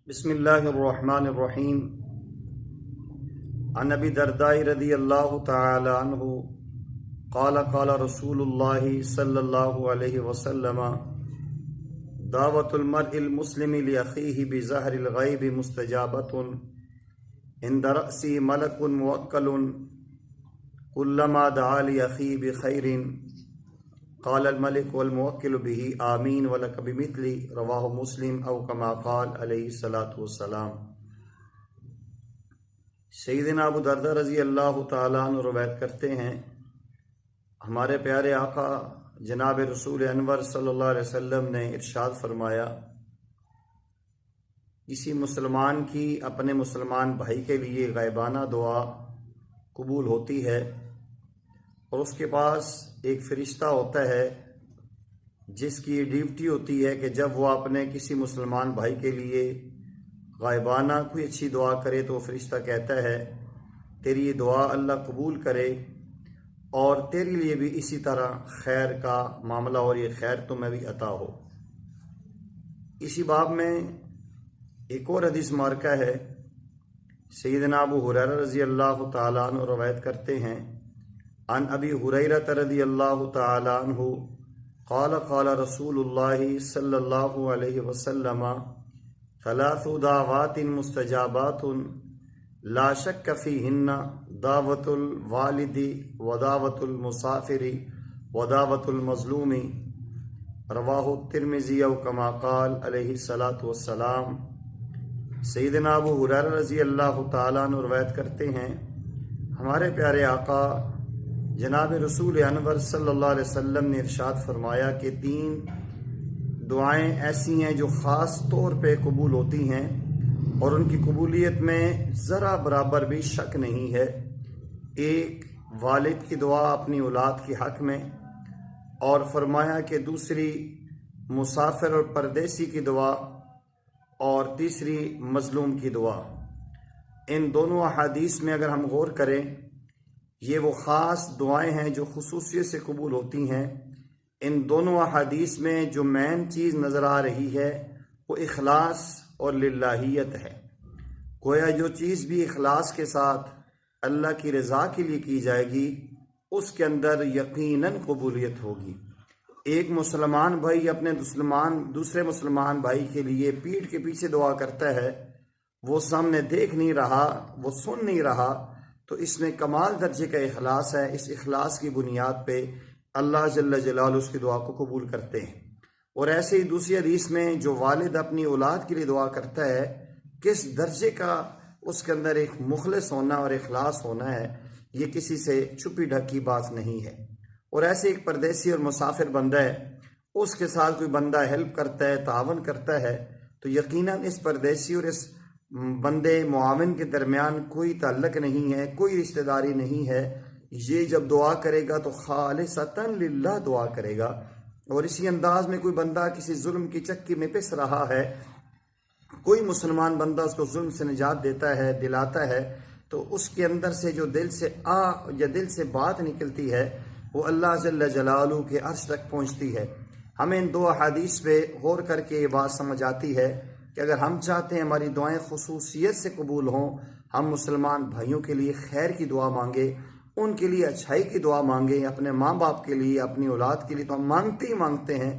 بسم اللہ الرحمن الرحیم عن ابی الدرداء رضی اللہ تعالی عنہ قال قال رسول اللہ صلی اللہ علیہ وسلم دعوت المرء المسلم لأخیہ بظہر الغیب مستجابۃ عند رأسی ملک موکل کلما دعا لأخیہ بخیر قال الملک والموکل به آمین ولک بمثلی رواہ مسلم او کما قال علیہ الصلاۃ والسلام۔ سیدنا ابو درداء رضی اللہ تعالیٰ عنہ روایت کرتے ہیں، ہمارے پیارے آقا جناب رسول انور صلی اللہ علیہ وسلم نے ارشاد فرمایا، کسی مسلمان کی اپنے مسلمان بھائی کے لیے غائبانہ دعا قبول ہوتی ہے اور اس کے پاس ایک فرشتہ ہوتا ہے جس کی ڈیوٹی ہوتی ہے کہ جب وہ اپنے کسی مسلمان بھائی کے لیے غائبانہ کوئی اچھی دعا کرے تو وہ فرشتہ کہتا ہے تیری یہ دعا اللہ قبول کرے اور تیرے لیے بھی اسی طرح خیر کا معاملہ اور یہ خیر تمہیں بھی عطا ہو۔ اسی باب میں ایک اور حدیث مبارکہ ہے، سیدنا ابو ہریرہ رضی اللہ تعالیٰ عنہ روایت کرتے ہیں، عن ابی ہریرہ رضی اللہ تعالی عنہ قال قال رسول اللہ صلی اللہ علیہ وسلم ثلاث دعوات مستجابات لا شک فیہن دعوت الوالد ودعوت المسافر ودعوت المظلوم رواہ الترمذی او کما قال علیہ الصلاۃ والسلام۔ سیدنا ابو ہریرہ رضی اللہ تعالیٰ عنہ روایت کرتے ہیں، ہمارے پیارے آقا جناب رسول انور صلی اللہ علیہ وسلم نے ارشاد فرمایا کہ تین دعائیں ایسی ہیں جو خاص طور پہ قبول ہوتی ہیں اور ان کی قبولیت میں ذرا برابر بھی شک نہیں ہے۔ ایک والد کی دعا اپنی اولاد کے حق میں، اور فرمایا کہ دوسری مسافر اور پردیسی کی دعا، اور تیسری مظلوم کی دعا۔ ان دونوں احادیث میں اگر ہم غور کریں، یہ وہ خاص دعائیں ہیں جو خصوصیت سے قبول ہوتی ہیں۔ ان دونوں احادیث میں جو مین چیز نظر آ رہی ہے وہ اخلاص اور للہیت ہے۔ گویا جو چیز بھی اخلاص کے ساتھ اللہ کی رضا کے لیے کی جائے گی اس کے اندر یقیناً قبولیت ہوگی۔ ایک مسلمان بھائی اپنے دوسرے مسلمان بھائی کے لیے پیٹھ کے پیچھے دعا کرتا ہے، وہ سامنے دیکھ نہیں رہا، وہ سن نہیں رہا، تو اس میں کمال درجے کا اخلاص ہے۔ اس اخلاص کی بنیاد پہ اللہ جل جلالہ اس کی دعا کو قبول کرتے ہیں۔ اور ایسے ہی دوسری حدیث میں جو والد اپنی اولاد کے لیے دعا کرتا ہے، کس درجے کا اس کے اندر ایک مخلص ہونا اور اخلاص ہونا ہے، یہ کسی سے چھپی ڈھکی بات نہیں ہے۔ اور ایسے ایک پردیسی اور مسافر بندہ ہے، اس کے ساتھ کوئی بندہ ہیلپ کرتا ہے، تعاون کرتا ہے، تو یقیناً اس پردیسی اور اس بندے معاون کے درمیان کوئی تعلق نہیں ہے، کوئی رشتہ داری نہیں ہے۔ یہ جب دعا کرے گا تو خالصتاً للہ دعا کرے گا۔ اور اسی انداز میں کوئی بندہ کسی ظلم کی چکی میں پس رہا ہے، کوئی مسلمان بندہ اس کو ظلم سے نجات دیتا ہے، دلاتا ہے، تو اس کے اندر سے جو دل سے یا دل سے بات نکلتی ہے وہ اللہ جل جلالہ کے عرش تک پہنچتی ہے۔ ہمیں ان دو احادیث پہ غور کر کے یہ بات سمجھ آتی ہے کہ اگر ہم چاہتے ہیں ہماری دعائیں خصوصیت سے قبول ہوں، ہم مسلمان بھائیوں کے لیے خیر کی دعا مانگیں، ان کے لیے اچھائی کی دعا مانگیں، اپنے ماں باپ کے لیے، اپنی اولاد کے لیے تو ہم مانگتے ہی مانگتے ہیں،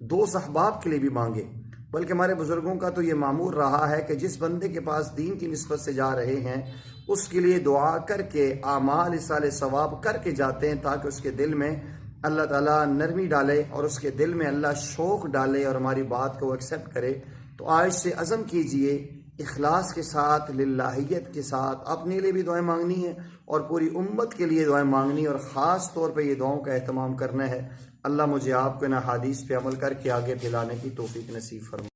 دوست احباب کے لیے بھی مانگیں۔ بلکہ ہمارے بزرگوں کا تو یہ معمول رہا ہے کہ جس بندے کے پاس دین کی نسبت سے جا رہے ہیں اس کے لیے دعا کر کے، اعمال اصال ثواب کر کے جاتے ہیں، تاکہ اس کے دل میں اللہ تعالیٰ نرمی ڈالے اور اس کے دل میں اللہ شوق ڈالے اور ہماری بات کو ایکسیپٹ کرے۔ تو آج سے عزم کیجئے اخلاص کے ساتھ، للہیت کے ساتھ اپنے لیے بھی دعائیں مانگنی ہے اور پوری امت کے لیے دعائیں مانگنی، اور خاص طور پہ یہ دعاؤں کا اہتمام کرنا ہے۔ اللہ مجھے آپ کو ان احادیث پہ عمل کر کے آگے پھیلانے کی توفیق نصیب فرمائے۔